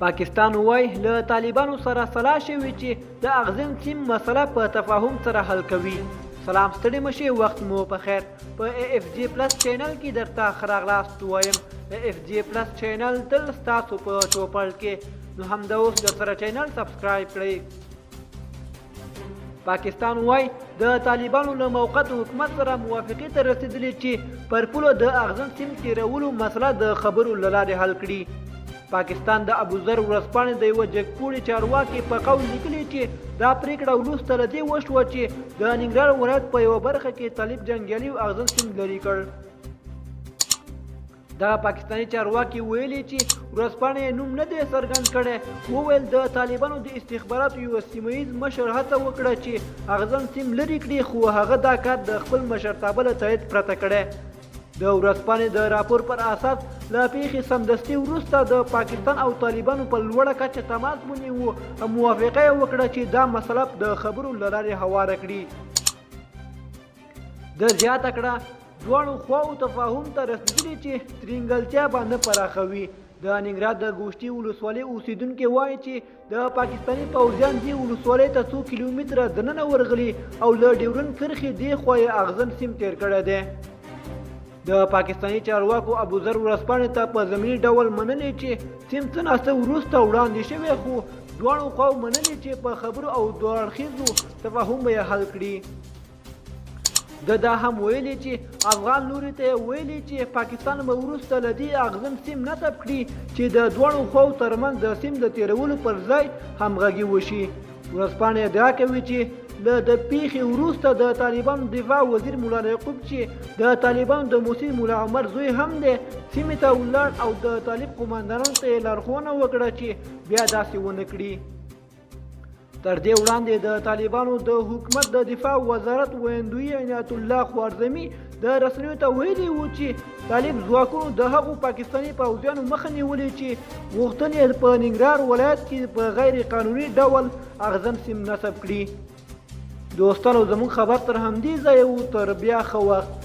پاکستان وایي له طالبانو سره سلا شوې چې د اغزن سیم مسله په تفاهم سره حل کوي. سلام ستړي مشي، وخت مو په خیر. په AFG پلس چینل کې درته ښه راغلاست وایم. AFG پلس چینل تل ستاسو په چوپړ کې، نو همدا اوس درسره چینل سبسکرایب کړئ. پاکستان وایي د طالبانو له موقت حکومت سره موافقې ته رسېدلې چې پر پولو د اغزن سیم تېرولو مسله د خبرو له لارې حل کړي. پاکستان د ابوذر ورځپاڼې د یوه جګپوړي چارواکي په قول لیکلي چې دا پرېکړه وروسته له دې وشوه چې د ننګرهار ولایت په یوه برخه کې طالب جنګیالي اغزن سیم لرې کړ. دغه پاکستاني چارواکي ویلي چې ورځپاڼې نوم نه دی څرګند کړی. وویل د طالبانو د استخباراتو یو سیمه ییز مشر هڅه وکړه چې اغزن سیم لرې کړي، خو هغه دا کار د خپل مشرتابه له تایید پرته کړی. د ورځپاڼې د راپور پر اساس له پیښې سمدستي وروسته د پاکستان او طالبانو په لوړه کچه تماس ونیو او موافقه یې وکړه چې دا مسله د خبرو له لارې هواره کړي. د زیاته کړه دواړو خواو تفاهم ته رسېدلي چې ترینګلتیا به نه پراخوي. د ننګرهار د ګوشتي ولسوالۍ اوسیدونکي وایي چې د پاکستاني پوځیان دې ولسوالۍ ته څو کیلومتره دننه ورغلي او له ډیورند کرښې دې خوا یې اغزن سیم تېر کړی دی. د پاکستاني چارواکو ابوذر ورځپاڼې ته په ضمني ډول منلې چې سیم څه ناڅه وروسته وړاندې شوی، خو دواړو خواو منلې چې په خبرو او دوه اړخیزو تفاهم به یې حل کړي. دا هم ویلي چې افغان لوري ته یې ویلي چې پاکستان به وروسته له دې اغزن سیم نصب کړي چې د دواړو خواو ترمنځ د سیم د تېرولو پر ځای همغږي وشي. ورځپاڼه ادعا کوي چې د پیښې وروسته د طالبانو دفاع وزیر مولا یعقوب چې د طالبانو د موسی مولا عمر زوی هم دی سیمې ته ولاړ او د طالب قوماندانانو ته یې لارښوونه وکړه چې بیا داسې ونه کړي. تر دې وړاندې د طالبانو د حکومت د دفاع وزارت ویندوی عنایت الله خوارزمي د رسنیو ته ویلي و چې طالب ځواکونو د هغو پاکستاني پوځیانو مخه نیولې چې غوښتل یې په ننګرهار ولایت کې په غیر قانوني ډول اغزن سیم نصب کړي. دوستانو زموږ خبر تر همدې ځایه و، تر بیا ښه وخت.